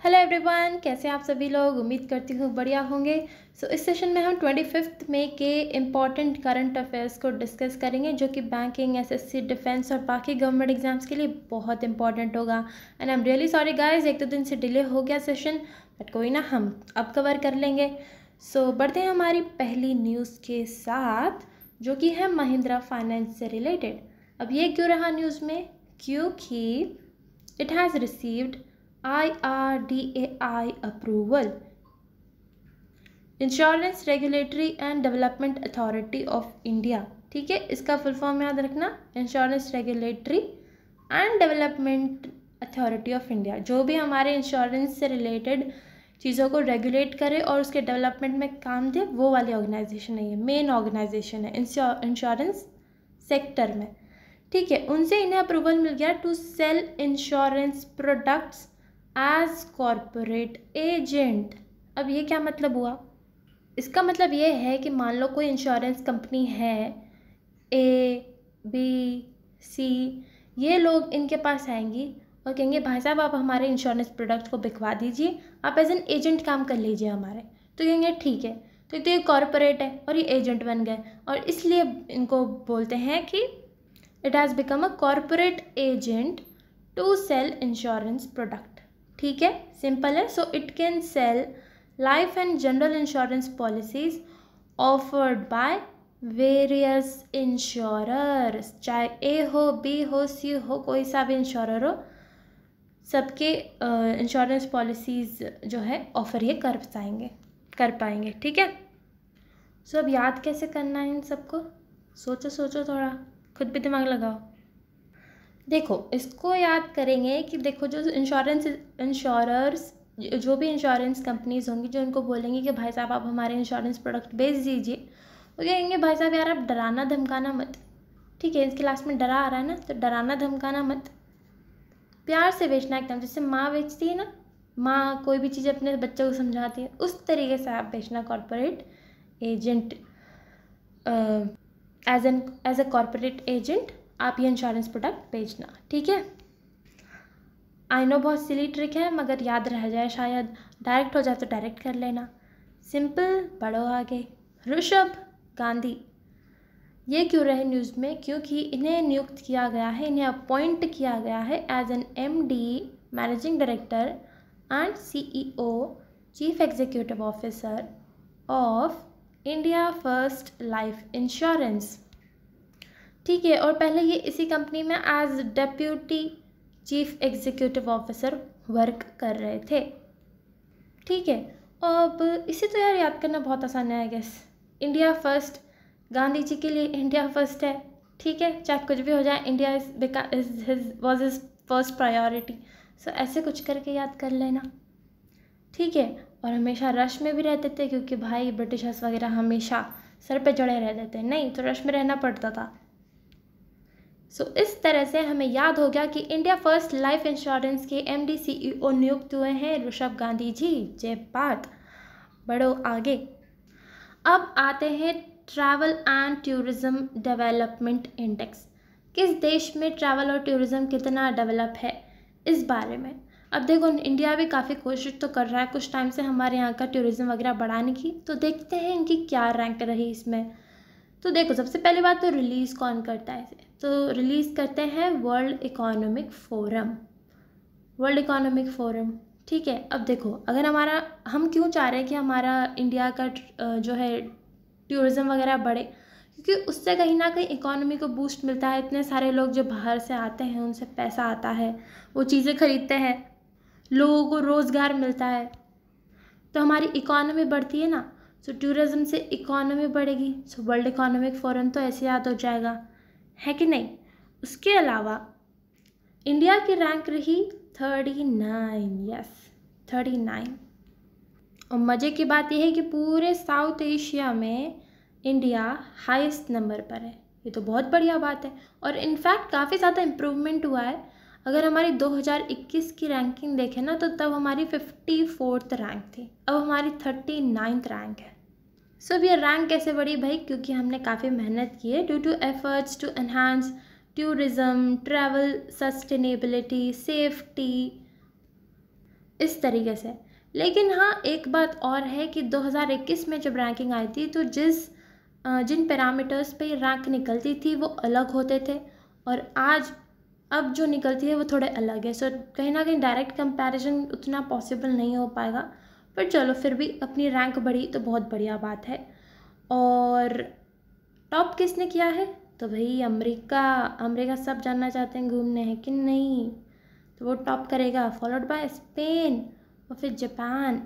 Hello everyone, कैसे हैं आप सभी लोग। उम्मीद करती हूँ बढ़िया होंगे। इस सेशन में हम 25 मई के इम्पॉर्टेंट करंट अफेयर्स को डिस्कस करेंगे, जो कि बैंकिंग, एसएससी, डिफेंस और बाकी गवर्नमेंट एग्जाम्स के लिए बहुत इंपॉर्टेंट होगा। And I am really sorry guys, 1-2 दिन से डिले हो गया सेशन, बट कोई ना, हम अब कवर कर लेंगे। बढ़ते हैं हमारी पहली न्यूज़ के साथ, जो कि है महिंद्रा फाइनेंस से रिलेटेड। अब ये क्यों रहा न्यूज़ में? क्योंकि it has received IRDAI approval, insurance regulatory and development authority of India. ठीक है, इसका फुल फॉर्म याद रखना, insurance regulatory and development authority of India. जो भी हमारे इंश्योरेंस से रिलेटेड चीज़ों को रेगुलेट करे और उसके डेवलपमेंट में काम दे, वो वाली ऑर्गेनाइजेशन है, ये मेन ऑर्गेनाइजेशन है इंश्योरेंस सेक्टर में। ठीक है, उनसे इन्हें अप्रूवल मिल गया to sell insurance products as corporate agent. अब ये क्या मतलब हुआ? इसका मतलब ये है कि मान लो कोई इंश्योरेंस कंपनी है, ABC, ये लोग इनके पास आएंगी और कहेंगे भाई साहब आप हमारे इंश्योरेंस प्रोडक्ट को बिकवा दीजिए, आप एज एन एजेंट काम कर लीजिए हमारे। तो कहेंगे ठीक है, तो ये कॉरपोरेट है और ये एजेंट बन गए, और इसलिए इनको बोलते हैं कि it has become a corporate agent to sell insurance product. ठीक है, सिंपल है। It can sell life and general insurance policies offered by various insurers, चाहे ए हो, बी हो, सी हो, कोई सा भी इंश्योरर हो, सबके इंश्योरेंस पॉलिसीज़ जो है ऑफर ये कर पाएंगे। ठीक है, अब याद कैसे करना है इन सबको? सोचो थोड़ा, खुद भी दिमाग लगाओ। देखो, इसको याद करेंगे कि देखो, जो इंश्योरर्स, जो भी इंश्योरेंस कंपनीज होंगी, जो इनको बोलेंगे कि भाई साहब आप हमारे इंश्योरेंस प्रोडक्ट बेच दीजिए, वो कहेंगे भाई साहब यार आप डराना धमकाना मत। ठीक है, इसके लास्ट में डरा आ रहा है ना, तो डराना धमकाना मत, प्यार से बेचना एकदम, जैसे माँ बेचती है ना, माँ कोई भी चीज़ अपने बच्चे को समझाती है, उस तरीके से आप बेचना corporate agent, as a corporate agent आप ये इंश्योरेंस प्रोडक्ट बेचना। ठीक है, आई नो बहुत सिली ट्रिक है, मगर याद रह जाए, शायद डायरेक्ट हो जाए तो डायरेक्ट कर लेना। सिंपल, बढ़ो आगे। ऋषभ गांधी ये क्यों रहे न्यूज़ में? क्योंकि इन्हें नियुक्त किया गया है, इन्हें अपॉइंट किया गया है as an MD, managing director and CEO, chief executive officer of India First Life Insurance. ठीक है, और पहले ये इसी कंपनी में as deputy chief executive officer work कर रहे थे। ठीक है, अब इसे तो यार याद करना बहुत आसान है I guess. India first, Gandhi ji के लिए इंडिया फर्स्ट है। ठीक है, चाहे कुछ भी हो जाए, India was his first priority. ऐसे कुछ करके याद कर लेना। ठीक है, और हमेशा रश में भी रहते थे, क्योंकि भाई ब्रिटिशर्स वगैरह हमेशा सर पे चढ़े रहते थे, नहीं तो रश में रहना पड़ता था। इस तरह से हमें याद हो गया कि इंडिया फर्स्ट लाइफ इंश्योरेंस के MD CEO नियुक्त हुए हैं ऋषभ गांधी जी। जय बात, बढ़ो आगे। अब आते हैं travel and tourism development index. किस देश में ट्रैवल और टूरिज्म कितना डेवलप है, इस बारे में। अब देखो, इंडिया भी काफ़ी कोशिश तो कर रहा है कुछ टाइम से हमारे यहाँ का टूरिज्म वगैरह बढ़ाने की, तो देखते हैं इनकी क्या रैंक रही इसमें। तो देखो, सबसे पहली बात तो रिलीज़ कौन करता है इसे? तो रिलीज़ करते हैं वर्ल्ड इकोनॉमिक फोरम। ठीक है, अब देखो, अगर हम क्यों चाह रहे हैं कि हमारा इंडिया का जो है टूरिज़्म वगैरह बढ़े, क्योंकि उससे कहीं ना कहीं इकोनॉमी को बूस्ट मिलता है। इतने सारे लोग जो बाहर से आते हैं, उनसे पैसा आता है, वो चीज़ें खरीदते हैं, लोगों को रोज़गार मिलता है, तो हमारी इकोनॉमी बढ़ती है ना। टूरिज्म से इकोनॉमी बढ़ेगी, वर्ल्ड इकोनॉमिक फोरम तो ऐसे याद हो जाएगा, है कि नहीं। उसके अलावा इंडिया की रैंक रही 39, यस 39। और मज़े की बात यह है कि पूरे साउथ एशिया में इंडिया हाईएस्ट नंबर पर है। ये तो बहुत बढ़िया बात है, और इनफैक्ट काफ़ी ज़्यादा इम्प्रूवमेंट हुआ है। अगर हमारी 2021 की रैंकिंग देखें ना, तो तब हमारी 54th रैंक थी, अब हमारी 39th रैंक है। अब ये रैंक कैसे बढ़ी भाई? क्योंकि हमने काफ़ी मेहनत की है। Due to efforts to enhance tourism, travel sustainability, safety, इस तरीके से। लेकिन हाँ, एक बात और है कि 2021 में जब रैंकिंग आई थी तो जिन पैरामीटर्स पे रैंक निकलती थी वो अलग होते थे, और अब जो निकलती है वो थोड़े अलग है। सो कहीं ना कहीं डायरेक्ट कंपैरिजन उतना पॉसिबल नहीं हो पाएगा, पर चलो फिर भी अपनी रैंक बढ़ी तो बहुत बढ़िया बात है। और टॉप किसने किया है? तो भाई अमेरिका सब जानना चाहते हैं घूमने हैं कि नहीं, तो वो टॉप करेगा, फॉलोड बाय स्पेन और फिर जापान।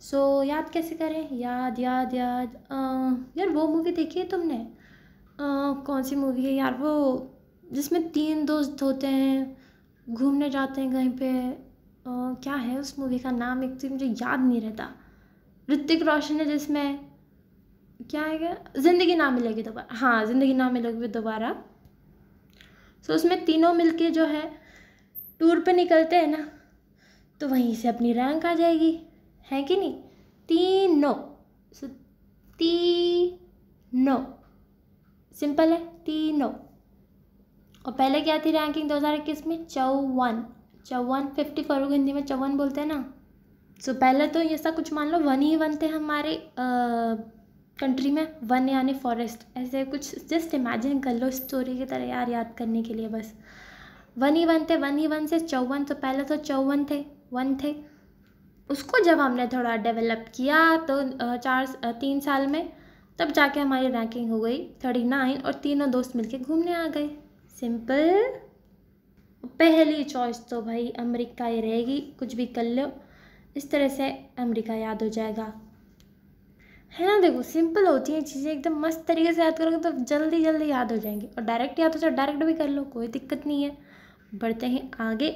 सो याद कैसे करें? याद याद याद यार वो मूवी देखी है तुमने? कौन सी मूवी है यार वो, जिसमें 3 दोस्त होते हैं, घूमने जाते हैं कहीं पे, क्या है उस मूवी का नाम? एक तो मुझे याद नहीं रहता। ऋतिक रोशन है जिसमें, क्या है क्या, ज़िंदगी ना मिलेगी दोबारा। हाँ, ज़िंदगी ना मिलेगी दोबारा। सो उसमें तीनों मिलके जो है टूर पे निकलते हैं ना, तो वहीं से अपनी रैंक आ जाएगी, है कि नहीं? तीनों, सो तीनों, सिंपल है, तीनों। और पहले क्या थी रैंकिंग 2021 में? 54, 54 को हिंदी में 54 बोलते हैं ना। सो पहले तो ऐसा कुछ मान लो 1 ही 1 थे हमारे कंट्री में, 1 यानी फॉरेस्ट, ऐसे कुछ जस्ट इमेजिन कर लो स्टोरी की तरह यार, याद करने के लिए बस। 1 ही 1 थे, 1 ही 1 से 54, तो पहले तो 54 थे, 1 थे। उसको जब हमने थोड़ा डेवलप किया तो 3 साल में, तब जाके हमारी रैंकिंग हो गई 39, और तीनों दोस्त मिलके घूमने आ गए। सिंपल। पहली चॉइस तो भाई अमेरिका ही रहेगी, कुछ भी कर लो इस तरह से अमेरिका याद हो जाएगा, है ना? देखो सिंपल होती हैं चीज़ें, एकदम मस्त तरीके से याद करोगे तो जल्दी जल्दी याद हो जाएंगी। और डायरेक्ट याद हो जाए डायरेक्ट भी कर लो, कोई दिक्कत नहीं है। बढ़ते हैं आगे।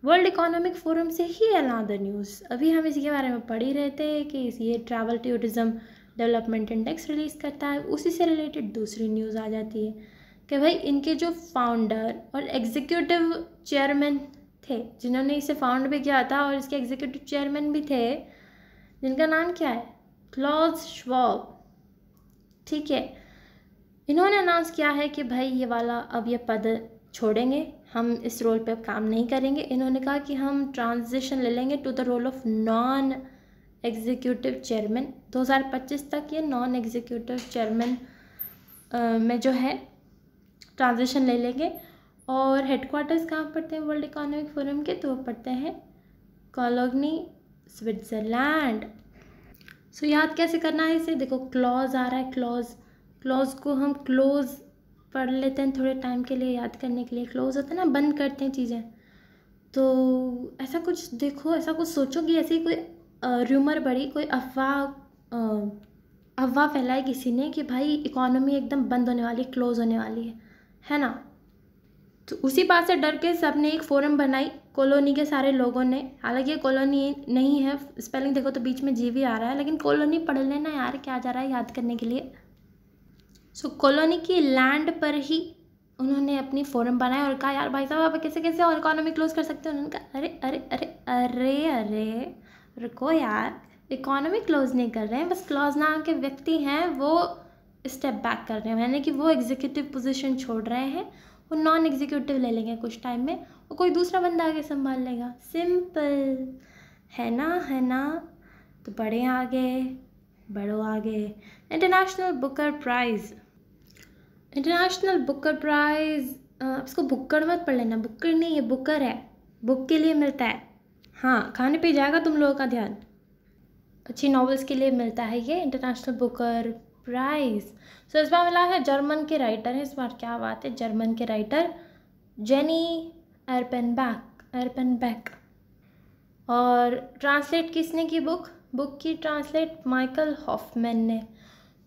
वर्ल्ड इकोनॉमिक फोरम से ही अनदर न्यूज़, अभी हम इसी के बारे में पढ़ ही रहे थे कि ये travel tourism development index release करता है, उसी से रिलेटेड दूसरी न्यूज़ आ जाती है कि भाई इनके जो फाउंडर और एग्जीक्यूटिव चेयरमैन थे, जिन्होंने इसे फाउंड भी किया था, और इसके एग्जीक्यूटिव चेयरमैन भी थे, जिनका नाम क्या है? Clause Schwab. ठीक है, इन्होंने अनाउंस किया है कि भाई ये वाला अब ये पद छोड़ेंगे, हम इस रोल पे काम नहीं करेंगे। इन्होंने कहा कि हम ट्रांजिशन ले लेंगे to the role of non executive chairman. 2025 तक ये नॉन एग्जीक्यूटिव चेयरमैन में जो है ट्रांजिशन ले लेंगे। और हेडक्वार्टर्स कहाँ पड़ते हैं वर्ल्ड इकोनॉमिक फोरम के? तो वो पड़ते हैं कोलोनी, स्विट्ज़रलैंड। सो याद कैसे करना है इसे? देखो क्लॉज आ रहा है, क्लॉज को हम क्लोज पढ़ लेते हैं थोड़े टाइम के लिए याद करने के लिए। क्लोज होता है ना, बंद करते हैं चीज़ें। तो ऐसा कुछ देखो, ऐसा कुछ सोचो कि ऐसी कोई र्यूमर बढ़ी, कोई अफवाह फैलाई किसी ने कि भाई इकोनॉमी एकदम बंद होने वाली, क्लोज होने वाली है ना? तो उसी बात से डर के सब ने एक फोरम बनाई, कॉलोनी के सारे लोगों ने। हालांकि ये कॉलोनी नहीं है, स्पेलिंग देखो तो बीच में जी भी आ रहा है, लेकिन कॉलोनी पढ़ लेना यार, क्या जा रहा है याद करने के लिए। सो कॉलोनी की लैंड पर ही उन्होंने अपनी फोरम बनाया और कहा यार भाई साहब आप कैसे कैसे और इकोनॉमी क्लोज कर सकते हैं? उन्होंने कहा अरे अरे अरे अरे अरे रुको यार, इकोनॉमी क्लोज नहीं कर रहे हैं, बस क्लॉज नाम के व्यक्ति हैं वो स्टेप बैक कर रहे हैं, यानी कि वो एग्जीक्यूटिव पोजीशन छोड़ रहे हैं, वो नॉन एग्जीक्यूटिव ले लेंगे कुछ टाइम में, और कोई दूसरा बंदा आगे संभाल लेगा। सिंपल है ना, है ना? तो बढ़े आगे, बढ़ो आगे। International Booker Prize, International Booker Prize, इसको बुक्कड़ मत पढ़ लेना, बुक्कड़ नहीं है, बुकर है, बुक के लिए मिलता है। हाँ, खाने पे जाएगा तुम लोगों का ध्यान। अच्छी नॉवेल्स के लिए मिलता है ये इंटरनेशनल बुकर प्राइज़। सो इस बार मिला है जर्मन के राइटर हैं, इस बार क्या बात है, जर्मन के राइटर जेनी एरपेनबैक। और ट्रांसलेट किसने की बुक की ट्रांसलेट माइकल हॉफमैन ने।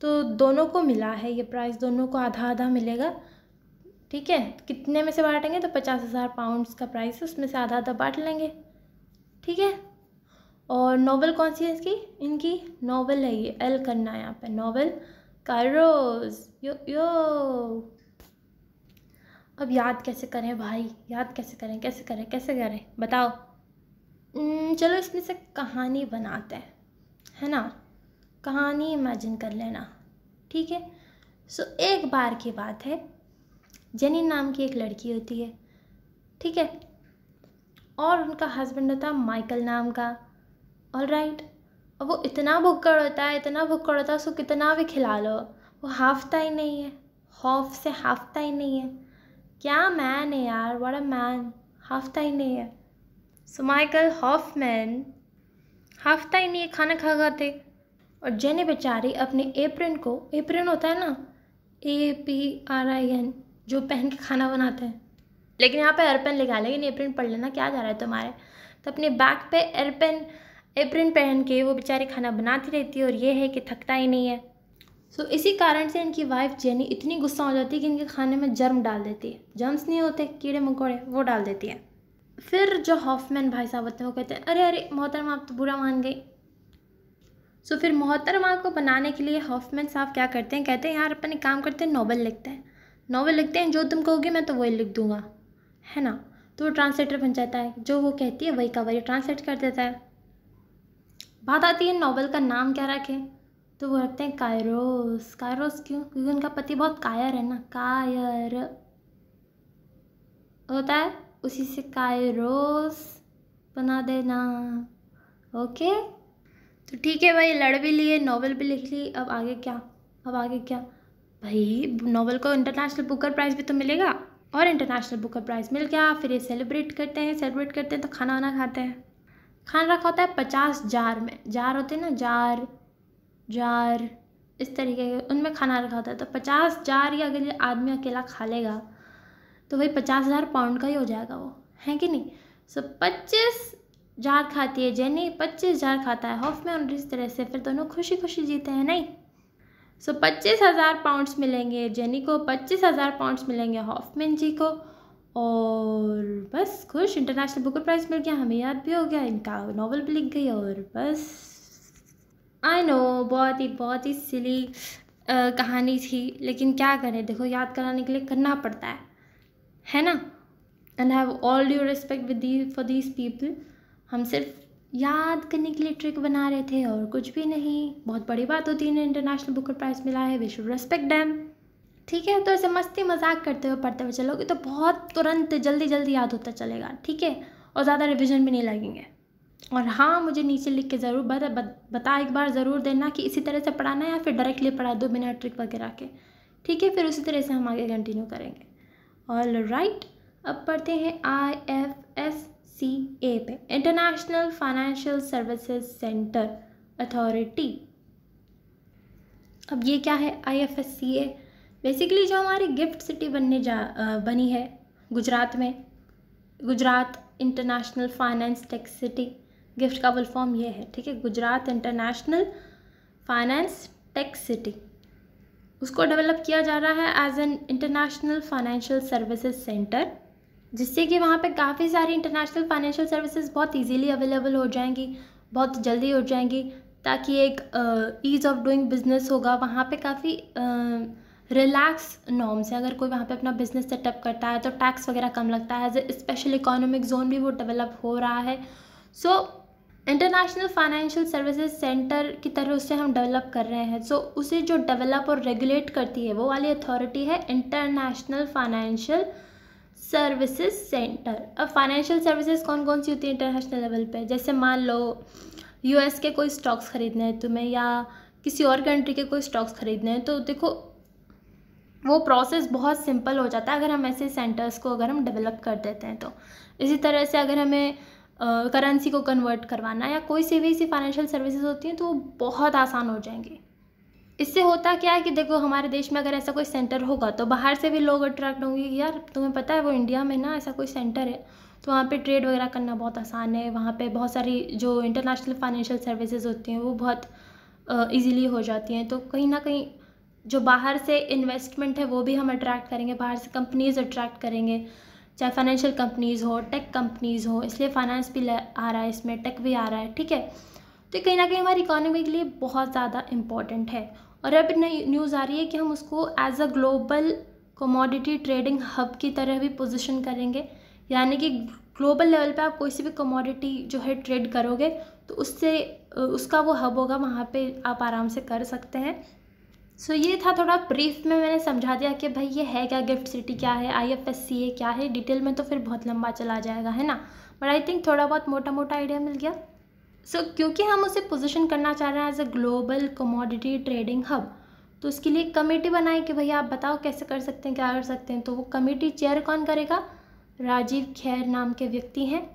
तो दोनों को मिला है ये प्राइज़, दोनों को आधा आधा मिलेगा। ठीक है, कितने में से बांटेंगे? तो 50,000 पाउंड्स का प्राइस है, उसमें से आधा आधा बांट लेंगे। ठीक है। और नॉवल कौन सी है इनकी नॉवल है ये, एल करना है यहाँ पे, नॉवल कायरोस। यो यो अब याद कैसे करें भाई, याद कैसे करें, कैसे करें बताओ? चलो इसमें से कहानी बनाते हैं, है ना? कहानी इमेजिन कर लेना। ठीक है। सो एक बार की बात है, जेनी नाम की एक लड़की होती है। ठीक है। और उनका हस्बैंड होता है माइकल नाम का। ऑलराइट। और वो इतना भुक्कड़ होता है, इतना भुक्कड़ होता है, उसको कितना भी खिला लो वो हाफता ही नहीं है, खौफ से हाफता ही नहीं है। क्या मैन है यार, बड़ा मैन, हाफता ही नहीं है। सो माइकल हॉफमैन हाफता ही नहीं है खाना खा खाते। और जेनी बेचारी अपने एप्रन को, एप्रन होता है ना APRIN, जो पहन के खाना बनाते हैं, लेकिन यहाँ पे एरपेन लिखा, लेकिन एप्रन पढ़ लेना, क्या जा रहा है तुम्हारे। तो अपने बैक पे एप्रन पहन के वो बेचारी खाना बनाती रहती है, और ये है कि थकता ही नहीं है। सो इसी कारण से इनकी वाइफ जेनी इतनी गुस्सा हो जाती है कि इनके खाने में जर्म डाल देती है। जर्म्स नहीं होते, कीड़े मकोड़े, वो डाल देती है। फिर जो हॉफमैन भाई साहब होते हैं वो कहते हैं अरे अरे मोहतरमा आप तो बुरा मान गई। सो फिर मोहतरमा को बनाने के लिए हॉफमैन साहब क्या करते हैं, कहते हैं यार अपन एक काम करते हैं, नॉवल लिखते हैं। नॉवल लिखते हैं, जो तुम कहोगे मैं तो वही लिख दूंगा, है ना। तो वो ट्रांसलेटर बन जाता है, जो वो कहती है वही का वही ट्रांसलेट कर देता है। बात आती है नॉवल का नाम क्या रखें, तो वो रखते हैं कायरोस। कायरोस क्यों? क्योंकि उनका पति बहुत कायर है ना, कायर होता है, उसी से कायरोस बना देना। ओके, तो ठीक है भाई, लड़ भी लिए, नॉवल भी लिख ली, अब आगे क्या? अब आगे क्या भाई? नॉवल को इंटरनेशनल बुकर प्राइज़ भी तो मिलेगा, और इंटरनेशनल बुकर प्राइज़ मिल गया। फिर ये सेलिब्रेट करते हैं तो खाना वाना खाते हैं। खाना रखा होता है 50 जार में, जार होते हैं ना, जार इस तरीके के, उनमें खाना रखा होता है। तो 50 जार ही अगर ये आदमी अकेला खा लेगा तो वही 50,000 पाउंड का ही हो जाएगा वो, है कि नहीं। सो 25 जार खाती है जेनी, 25 जार खाता है हॉफमैन, और इस तरह से फिर दोनों खुशी खुशी जीते हैं, नहीं। सो 25,000 पाउंड्स मिलेंगे जेनी को, 25,000 पाउंड्स मिलेंगे हॉफमैन जी को, और बस खुश। इंटरनेशनल बुकर प्राइज़ मिल गया, हमें याद भी हो गया, इनका नॉवल भी लिख गई, और बस। आई नो बहुत ही सिली कहानी थी, लेकिन क्या करें, देखो याद कराने के लिए करना पड़ता है ना। And have all due respect with for these people. हम सिर्फ याद करने के लिए ट्रिक बना रहे थे और कुछ भी नहीं। बहुत बड़ी बात होती है, इंटरनेशनल बुकर प्राइज़ मिला है, वी शुड रेस्पेक्ट देम, ठीक है। तो ऐसे मस्ती मजाक करते हुए पढ़ते हुए चलोगे तो बहुत तुरंत जल्दी याद होता चलेगा, ठीक है, और ज़्यादा रिविजन भी नहीं लगेंगे। और हाँ, मुझे नीचे लिख के ज़रूर बता एक बार ज़रूर देना कि इसी तरह से पढ़ाना है या फिर डायरेक्टली पढ़ा दो बिना ट्रिक वगैरह के, ठीक है। फिर उसी तरह से हम आगे कंटिन्यू करेंगे। ऑल राइट, अब पढ़ते हैं IFSCA पे, international financial services centre authority. अब ये क्या है IFSCA? बेसिकली जो हमारी गिफ्ट सिटी बनी है गुजरात में, Gujarat International Finance Tech City, GIFT का फुल फॉर्म ये है, ठीक है, Gujarat International Finance Tech City. उसको डेवलप किया जा रहा है as an international financial services centre, जिससे कि वहाँ पे काफ़ी सारी इंटरनेशनल फाइनेंशियल सर्विसेज बहुत इजीली अवेलेबल हो जाएंगी, बहुत जल्दी हो जाएंगी, ताकि एक ईज़ ऑफ डूइंग बिजनेस होगा वहाँ पे। काफ़ी रिलैक्स नॉर्म्स है, अगर कोई वहाँ पे अपना बिजनेस सेटअप करता है तो टैक्स वगैरह कम लगता है। As a special economic zone भी वो डेवलप हो रहा है। So international financial services centre की तरह उसे हम डेवलप कर रहे हैं। सो उसे जो डेवलप और रेगुलेट करती है वो वाली अथॉरिटी है इंटरनेशनल फाइनेंशियल सर्विसेज सेंटर। अब फाइनेंशियल सर्विसेज कौन कौन सी होती है इंटरनेशनल लेवल पे? जैसे मान लो US के कोई स्टॉक्स खरीदने हैं तुम्हें, या किसी और कंट्री के कोई स्टॉक्स खरीदने हैं, तो देखो वो प्रोसेस बहुत सिंपल हो जाता है अगर हम ऐसे सेंटर्स को अगर हम डेवलप कर देते हैं तो। इसी तरह से अगर हमें करेंसी को कन्वर्ट करवाना या कोई सी भी ऐसी फाइनेंशियल सर्विसेज होती हैं तो वो बहुत आसान हो जाएंगी। इससे होता क्या है कि देखो हमारे देश में अगर ऐसा कोई सेंटर होगा तो बाहर से भी लोग अट्रैक्ट होंगे कि यार तुम्हें पता है वो इंडिया में ना ऐसा कोई सेंटर है, तो वहाँ पे ट्रेड वगैरह करना बहुत आसान है। वहाँ पे बहुत सारी जो इंटरनेशनल फाइनेंशियल सर्विसेज होती हैं वो बहुत ईजीली हो जाती हैं। तो कहीं ना कहीं जो बाहर से इन्वेस्टमेंट है वो भी हम अट्रैक्ट करेंगे, बाहर से कंपनीज़ अट्रैक्ट करेंगे, चाहे फाइनेंशियल कंपनीज़ हो, टेक कंपनीज़ हो। इसलिए फाइनेंस भी आ रहा है इसमें, टेक भी आ रहा है, ठीक है। तो कहीं ना कहीं हमारी इकोनॉमी के लिए बहुत ज़्यादा इम्पॉर्टेंट है। और अब नई न्यूज़ आ रही है कि हम उसको as a global commodity trading hub की तरह भी पोजीशन करेंगे, यानी कि ग्लोबल लेवल पे आप कोई सी भी कमोडिटी जो है ट्रेड करोगे तो उससे उसका वो हब होगा, वहाँ पे आप आराम से कर सकते हैं। सो ये था थोड़ा ब्रीफ में मैंने समझा दिया कि भाई ये है क्या, गिफ्ट सिटी क्या है, IFSCA क्या है। डिटेल में तो फिर बहुत लंबा चला जाएगा, है ना। बट आई थिंक थोड़ा बहुत मोटा मोटा आइडिया मिल गया। सो क्योंकि हम उसे पोजीशन करना चाह रहे हैं as a global commodity trading hub, तो उसके लिए कमेटी बनाई कि भैया आप बताओ कैसे कर सकते हैं, क्या कर सकते हैं। तो वो कमेटी चेयर कौन करेगा? राजीव खैर नाम के व्यक्ति हैं,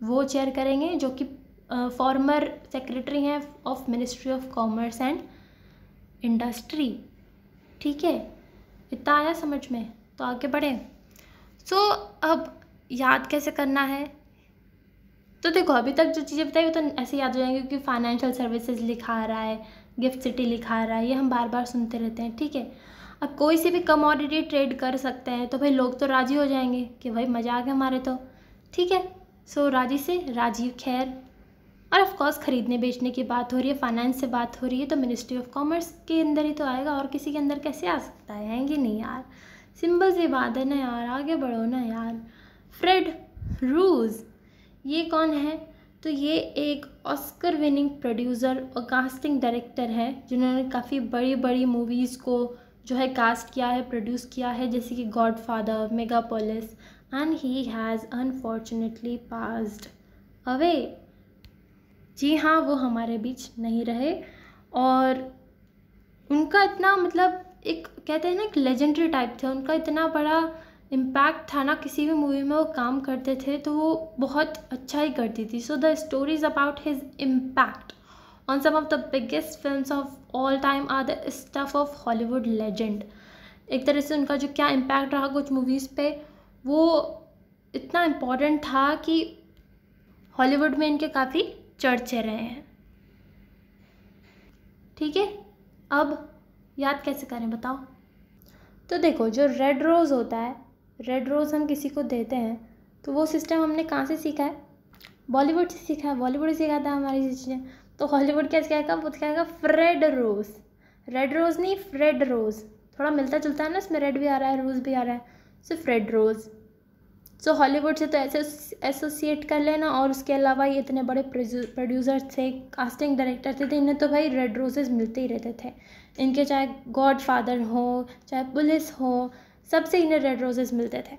वो चेयर करेंगे, जो कि फॉर्मर सेक्रेटरी हैं of ministry of commerce and industry. ठीक है, इतना आया समझ में? तो आगे बढ़े। सो अब याद कैसे करना है? तो देखो, अभी तक जो चीज़ें बताई वो तो ऐसे याद हो जाएंगे, क्योंकि फाइनेंशियल सर्विसेज लिखा आ रहा है, गिफ्ट सिटी लिखा आ रहा है, ये हम बार बार सुनते रहते हैं। ठीक है, अब कोई सी भी कमोडिटी ट्रेड कर सकते हैं तो भाई लोग तो राजी हो जाएंगे कि भाई मजा आ गया हमारे तो। ठीक है, सो राजी से राजीव खैर, और ऑफ कोर्स खरीदने बेचने की बात हो रही है, फाइनेंस से बात हो रही है, तो मिनिस्ट्री ऑफ कॉमर्स के अंदर ही तो आएगा, और किसी के अंदर कैसे आ सकता है? आएंगे नहीं यार, सिंपल सी बात है ना यार, आगे बढ़ो ना यार। फ्रेड रूज, ये कौन है? तो ये एक ऑस्कर विनिंग प्रोड्यूसर और कास्टिंग डायरेक्टर है, जिन्होंने काफ़ी बड़ी बड़ी मूवीज़ को जो है कास्ट किया है, प्रोड्यूस किया है, जैसे कि Godfather, Megapolis, and he has unfortunately passed away. जी हाँ, वो हमारे बीच नहीं रहे, और उनका इतना मतलब एक कहते हैं ना, एक लेजेंडरी टाइप थे, उनका इतना बड़ा इम्पैक्ट था ना, किसी भी मूवी में वो काम करते थे तो वो बहुत अच्छा ही करती थी। So the stories about his impact on some of the biggest films of all time are the stuff of Hollywood legend. एक तरह से उनका जो क्या इम्पैक्ट रहा कुछ मूवीज़ पे, वो इतना इम्पॉर्टेंट था कि हॉलीवुड में इनके काफ़ी चर्चे रहे हैं। ठीक है, अब याद कैसे करें बताओ? तो देखो, जो रेड रोज़ होता है, रेड रोज़ हम किसी को देते हैं तो वो सिस्टम हमने कहाँ से सीखा है? बॉलीवुड से सीखा है, बॉलीवुड सिखाता है हमारी चीज़ें। तो हॉलीवुड क्या सिखाएगा? वो सिखाएगा फ्रेड रोज़, रेड रोज़ नहीं, फ्रेड रोज़। थोड़ा मिलता जुलता है ना, इसमें रेड भी आ रहा है, रोज़ भी आ रहा है, सो फ्रेड रोज़। सो हॉलीवुड से तो ऐसे एसोसिएट कर लेना, और उसके अलावा ये इतने बड़े प्रोड्यूसर थे, कास्टिंग डायरेक्टर थे, तो इन्हें तो भाई रेड रोजेस मिलते ही रहते थे। इनके चाहे गॉडफादर हो, चाहे पुलिस हो, सबसे इन्हें रेड रोजेस मिलते थे।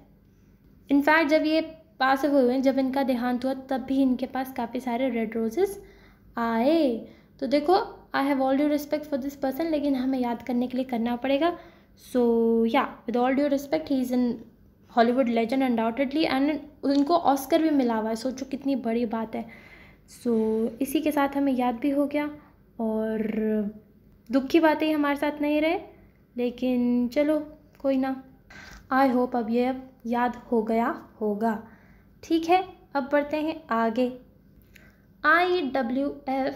इनफैक्ट जब ये पास हुए, जब इनका देहांत हुआ, तब भी इनके पास काफ़ी सारे रेड रोजेस आए। तो देखो, आई have all due respect for this person, लेकिन हमें याद करने के लिए करना पड़ेगा। सो या, with all due respect, he is in Hollywood legend undoubtedly, and उनको ऑस्कर भी मिला हुआ है। सोचो कितनी बड़ी बात है। सो इसी के साथ हमें याद भी हो गया, और दुख की बातें ही हमारे साथ नहीं रहे, लेकिन चलो कोई ना, आई होप अब ये याद हो गया होगा। ठीक है, अब बढ़ते हैं आगे। IWF,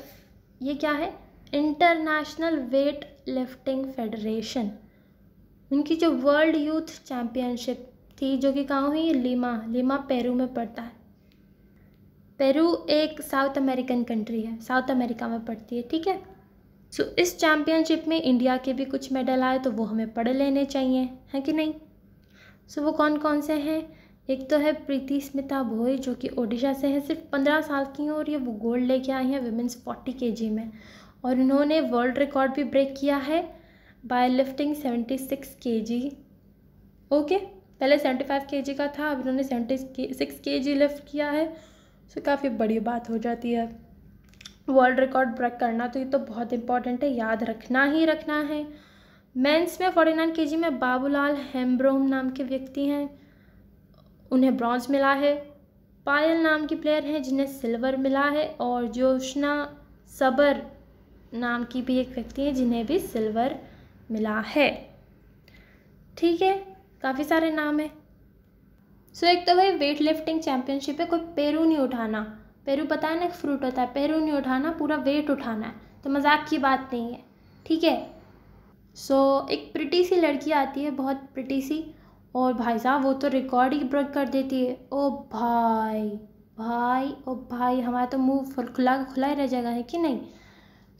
ये क्या है? International weight lifting federation. उनकी जो वर्ल्ड यूथ चैम्पियनशिप थी, जो कि कहाँ हुई? लीमा पेरू में पड़ता है। पेरू एक साउथ अमेरिकन कंट्री है, साउथ अमेरिका में पड़ती है। ठीक है, सो इस चैम्पियनशिप में इंडिया के भी कुछ मेडल आए, तो वो हमें पढ़ लेने चाहिए, है कि नहीं? सो वो कौन कौन से हैं? एक तो है प्रीति स्मिता भोई, जो कि ओडिशा से है, सिर्फ 15 साल की हैं, और ये वो गोल्ड लेके आई हैं विमेंस 40 kg में, और इन्होंने वर्ल्ड रिकॉर्ड भी ब्रेक किया है बाय लिफ्टिंग 76 kg। ओके, पहले 75 kg का था, अब इन्होंने 76 kg लिफ्ट किया है। सो काफ़ी बड़ी बात हो जाती है वर्ल्ड रिकॉर्ड ब्रेक करना, तो ये तो बहुत इंपॉर्टेंट है, याद रखना ही रखना है। मेंस में 49 kg में बाबूलाल हेम्ब्रोम नाम के व्यक्ति हैं, उन्हें ब्रॉन्ज मिला है। पायल नाम की प्लेयर हैं, जिन्हें सिल्वर मिला है, और जोशना सबर नाम की भी एक व्यक्ति है, जिन्हें भी सिल्वर मिला है। ठीक है, काफ़ी सारे नाम है। सो एक तो भाई वेट लिफ्टिंग चैम्पियनशिप है, कोई पेरू नहीं उठाना। पेरू पता है ना, एक फ्रूट होता है, पेरू नहीं उठाना, पूरा वेट उठाना है, तो मजाक की बात नहीं है। ठीक है, सो एक प्रिटी सी लड़की आती है, बहुत प्रिटी सी, और भाई साहब वो तो रिकॉर्ड ही ब्रेक कर देती है। ओ भाई भाई, ओ भाई, हमारा तो मुंह खुला खुला ही रह जाएगा, है कि नहीं?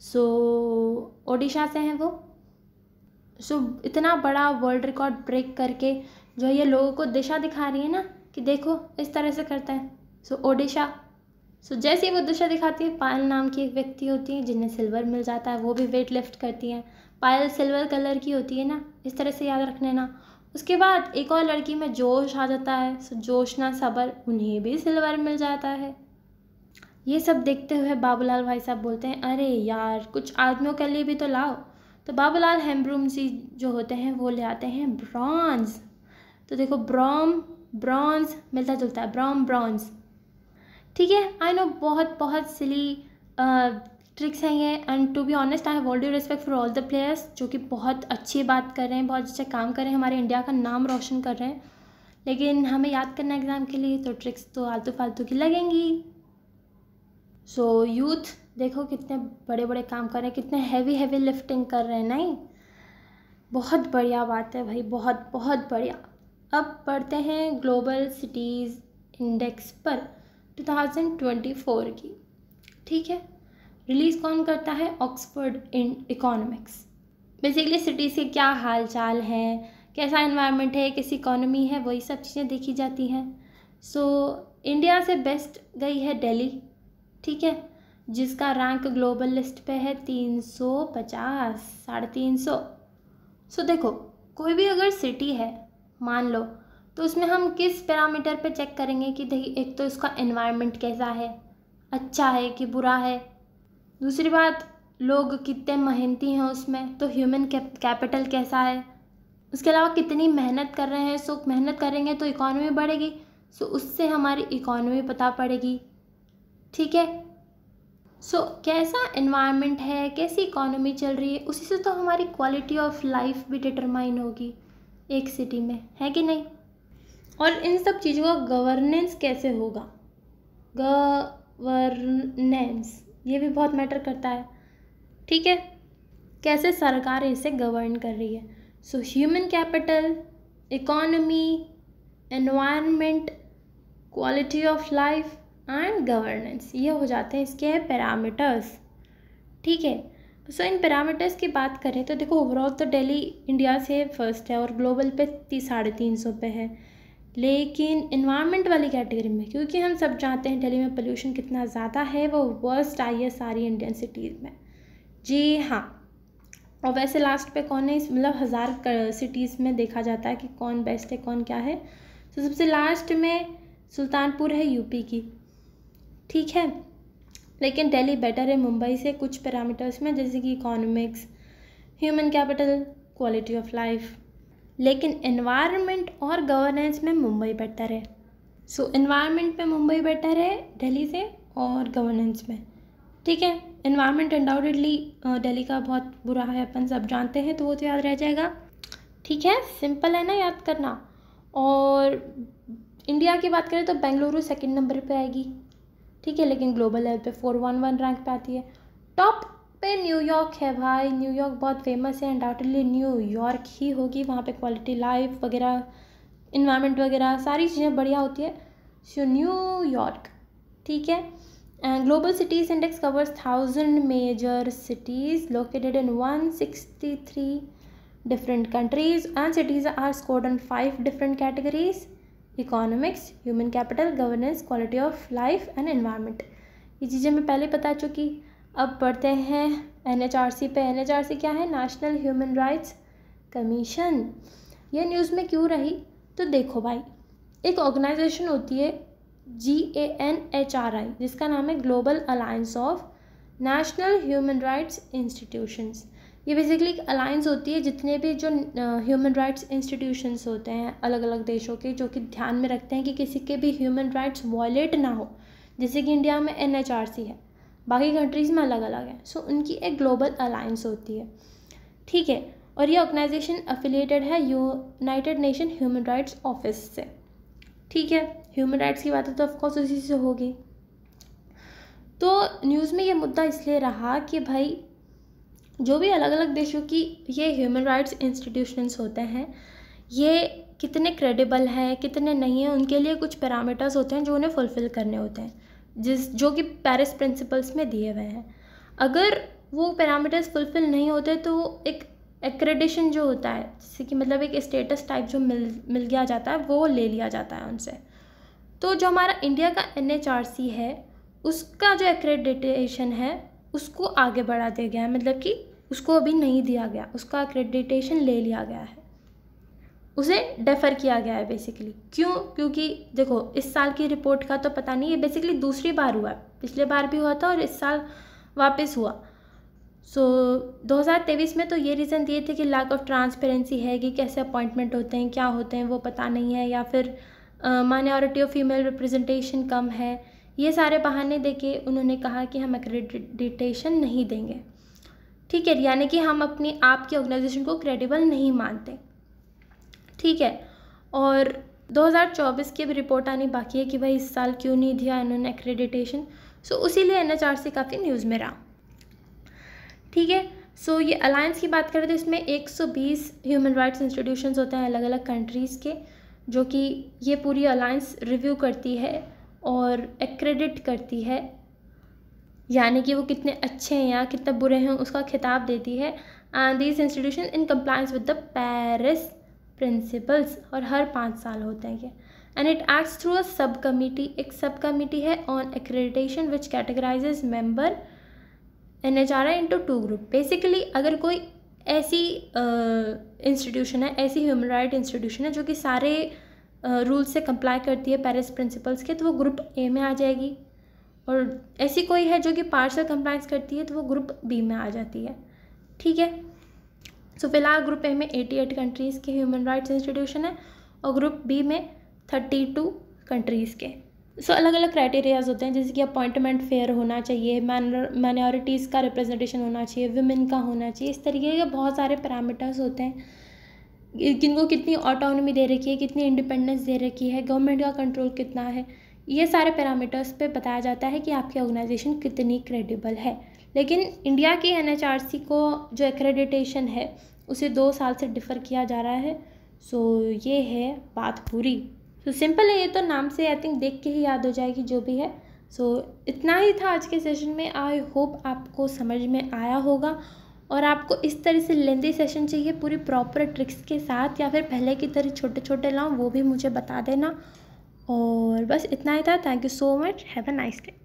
सो ओडिशा से हैं वो। सो इतना बड़ा वर्ल्ड रिकॉर्ड ब्रेक करके जो ये लोगों को दिशा दिखा रही है ना, कि देखो इस तरह से करता है। सो ओडिशा, सो जैसे ही वो दिशा दिखाती है, पायल नाम की एक व्यक्ति होती है, जिन्हें सिल्वर मिल जाता है, वो भी वेट लिफ्ट करती हैं। पायल सिल्वर कलर की होती है ना, इस तरह से याद रख लेना। उसके बाद एक और लड़की में जोश आ जाता है, सो जोशना सबर, उन्हें भी सिल्वर मिल जाता है। ये सब देखते हुए बाबूलाल भाई साहब बोलते हैं, अरे यार कुछ आदमियों के लिए भी तो लाओ। तो बाबूलाल हेम्ब्रूम जी जो होते हैं वो ले आते हैं ब्रॉन्ज। तो देखो ब्रॉन्ज मिलता जुलता है, ब्रॉन्ज। ठीक है, आई नो बहुत बहुत सिली ट्रिक्स हैं ये, and to be honest I have all due respect for all the players जो कि बहुत अच्छी बात कर रहे हैं, बहुत अच्छे काम कर रहे हैं, हमारे इंडिया का नाम रोशन कर रहे हैं। लेकिन हमें याद करना एग्ज़ाम के लिए, तो ट्रिक्स तो आलतू फालतू की लगेंगी। सो यूथ देखो कितने बड़े बड़े काम कर रहे हैं, कितने हैवी लिफ्टिंग कर रहे हैं। नहीं, बहुत बढ़िया बात है भाई, बहुत बहुत बढ़िया। अब पढ़ते हैं ग्लोबल सिटीज़ इंडेक्स पर 2024 की। ठीक है, रिलीज़ कौन करता है? Oxford economics. बेसिकली सिटीज़ के क्या हाल चाल हैं, कैसा एनवायरनमेंट है, कैसी इकोनॉमी है, वही सब चीज़ें देखी जाती हैं। सो इंडिया से बेस्ट गई है दिल्ली, ठीक है, जिसका रैंक ग्लोबल लिस्ट पे है 350, 350। सो देखो, कोई भी अगर सिटी है मान लो, तो उसमें हम किस पैरामीटर पे चेक करेंगे कि देखिए एक तो इसका एनवायरनमेंट कैसा है, अच्छा है कि बुरा है। दूसरी बात, लोग कितने मेहनती हैं उसमें, तो ह्यूमन कैपिटल कैसा है। उसके अलावा कितनी मेहनत कर रहे हैं, सो मेहनत करेंगे तो इकॉनमी बढ़ेगी, सो उससे हमारी इकॉनमी पता पड़ेगी। ठीक है, सो कैसा एनवायरनमेंट है, कैसी इकॉनमी चल रही है, उसी से तो हमारी क्वालिटी ऑफ लाइफ भी डिटरमाइन होगी एक सिटी में, है कि नहीं। और इन सब चीज़ों का गवर्नेंस कैसे होगा, गवर्नेंस ये भी बहुत मैटर करता है। ठीक है, कैसे सरकार इसे गवर्न कर रही है। So human capital, economy, environment, quality of life and governance, ये हो जाते हैं इसके पैरामीटर्स। ठीक है, सो इन पैरामीटर्स की बात करें तो देखो ओवरऑल तो दिल्ली इंडिया से फर्स्ट है और ग्लोबल पे 350 पे है। लेकिन इन्वायरमेंट वाली कैटेगरी में, क्योंकि हम सब जानते हैं दिल्ली में पोल्यूशन कितना ज़्यादा है, वो वर्स्ट आई है सारी इंडियन सिटीज़ में। जी हाँ, और वैसे लास्ट पे कौन है, मतलब 1000 सिटीज़ में देखा जाता है कि कौन बेस्ट है कौन क्या है। तो सबसे लास्ट में सुल्तानपुर है यूपी की। ठीक है, लेकिन दिल्ली बेटर है मुंबई से कुछ पैरामीटर्स में, जैसे कि economics, human capital, quality of life. लेकिन एनवायरनमेंट और गवर्नेंस में मुंबई बेटर है। सो एनवायरनमेंट पे मुंबई बेटर है दिल्ली से, और गवर्नेंस में। ठीक है, एनवायरनमेंट अनडाउटेडली दिल्ली का बहुत बुरा है, अपन सब जानते हैं, तो वो तो याद रह जाएगा। ठीक है, सिंपल है ना याद करना। और इंडिया की बात करें तो बेंगलुरु सेकंड नंबर पे आएगी। ठीक है, लेकिन ग्लोबल लेवल पे 411 रैंक पे आती है। टॉप पे न्यूयॉर्क है भाई, न्यूयॉर्क बहुत फेमस है, अनडाउटेडली न्यूयॉर्क ही होगी। वहाँ पे क्वालिटी लाइफ वगैरह, इन्वायरमेंट वगैरह सारी चीज़ें बढ़िया होती है। सो न्यूयॉर्क। ठीक है, and global cities index covers 1000 major cities located in 163 different countries, and cities are scored on 5 different categories: economics, human capital, governance, quality of life and environment। ये चीज़ें मैं पहले बता चुकी। अब पढ़ते हैं NHRC पे। NHRC क्या है? National human rights commission. ये न्यूज़ में क्यों रही? तो देखो भाई, एक ऑर्गेनाइजेशन होती है GANHRI, जिसका नाम है global alliance of national human rights institutions. ये बेसिकली एक अलायंस होती है जितने भी जो ह्यूमन राइट्स इंस्टीट्यूशंस होते हैं अलग अलग देशों के, जो कि ध्यान में रखते हैं कि किसी के भी ह्यूमन राइट्स वायलेट ना हो। जैसे कि इंडिया में NHRC है, बाकी कंट्रीज़ में अलग अलग है। सो उनकी एक ग्लोबल अलायंस होती है। ठीक है, और ये ऑर्गेनाइजेशन एफिलिएटेड है United nation human rights office से। ठीक है, ह्यूमन राइट्स की बात तो ऑफकोर्स उसी से होगी। तो न्यूज़ में ये मुद्दा इसलिए रहा कि भाई जो भी अलग अलग देशों की ये ह्यूमन राइट्स इंस्टीट्यूशंस होते हैं, ये कितने क्रेडिबल हैं कितने नहीं हैं, उनके लिए कुछ पैरामीटर्स होते हैं जो उन्हें फुलफ़िल करने होते हैं, जो कि पेरिस प्रिंसिपल्स में दिए हुए हैं। अगर वो पैरामीटर्स फुलफ़िल नहीं होते तो एक एक्रेडिशन जो होता है, जैसे कि मतलब एक स्टेटस टाइप जो मिल गया जाता है, वो ले लिया जाता है उनसे। तो जो हमारा इंडिया का NHRC है, उसका जो एक्रेडिटेशन है उसको आगे बढ़ा दिया गया है, मतलब कि उसको अभी नहीं दिया गया, उसका एक्रेडिटेशन ले लिया गया है। उसे डेफर किया गया है बेसिकली। क्यों? क्योंकि देखो इस साल की रिपोर्ट का तो पता नहीं, ये बेसिकली दूसरी बार हुआ है, पिछले बार भी हुआ था और इस साल वापस हुआ। 2023 में तो ये रीज़न दिए थे कि लैक ऑफ ट्रांसपेरेंसी है, कि कैसे अपॉइंटमेंट होते हैं, क्या होते हैं वो पता नहीं है, या फिर माइनॉरिटी ऑफ फीमेल रिप्रेजेंटेशन कम है। ये सारे बहाने देके उन्होंने कहा कि हम एक्रेडिटेशन नहीं देंगे। ठीक है, यानी कि हम अपनी आप की ऑर्गेनाइजेशन को क्रेडिबल नहीं मानते। ठीक है, और 2024 की भी रिपोर्ट आनी बाकी है कि भाई इस साल क्यों नहीं दिया इन्होंने एक्रेडिटेशन। उसीलिए NHRC काफ़ी न्यूज़ में रहा। ठीक है, ये अलायंस की बात करें तो इसमें 120 ह्यूमन राइट्स इंस्टीट्यूशंस होते हैं अलग अलग कंट्रीज़ के, जो कि ये पूरी अलायंस रिव्यू करती है और एक्रेडिट करती है, यानी कि वो कितने अच्छे हैं या कितने बुरे हैं उसका खिताब देती है। And these institution in compliance with the Paris principles, और हर 5 साल होते हैं ये। And it acts through a सब कमिटी, एक सब कमिटी है on accreditation which कैटेगराइजेज member NHRI into 2 group. Basically अगर कोई ऐसी इंस्टीट्यूशन है, ऐसी ह्यूमन राइट इंस्टीट्यूशन है जो कि सारे रूल्स से कंप्लाई करती है पेरिस प्रिंसिपल्स के, तो वो ग्रुप A में आ जाएगी। और ऐसी कोई है जो कि पार्शियल कंप्लाइंस करती है तो वो ग्रुप B में आ जाती है। ठीक है, फिलहाल ग्रुप A में 88 कंट्रीज़ के ह्यूमन राइट्स इंस्टीट्यूशन है और ग्रुप B में 32 कंट्रीज़ के। अलग अलग क्राइटेरियाज होते हैं, जैसे कि अपॉइंटमेंट फेयर होना चाहिए, माइनॉरिटीज़ का रिप्रेजेंटेशन होना चाहिए, विमेन का होना चाहिए, इस तरीके के बहुत सारे पैरामीटर्स होते हैं। किनको कितनी ऑटोनॉमी दे रखी है, कितनी इंडिपेंडेंस दे रखी है, गवर्नमेंट का कंट्रोल कितना है, ये सारे पैरामीटर्स पे बताया जाता है कि आपकी ऑर्गेनाइजेशन कितनी क्रेडिबल है। लेकिन इंडिया की NHRC को जो एक्रेडिटेशन है उसे 2 साल से डिफ़र किया जा रहा है। ये है बात पूरी। सिंपल है, ये तो नाम से आई थिंक देख के ही याद हो जाएगी जो भी है। इतना ही था आज के सेशन में। आई होप आपको समझ में आया होगा, और आपको इस तरह से लेंदी सेशन चाहिए पूरी प्रॉपर ट्रिक्स के साथ, या फिर पहले की तरह छोटे छोटे लाऊं, वो भी मुझे बता देना। और बस इतना ही था। Thank you so much, have a nice day.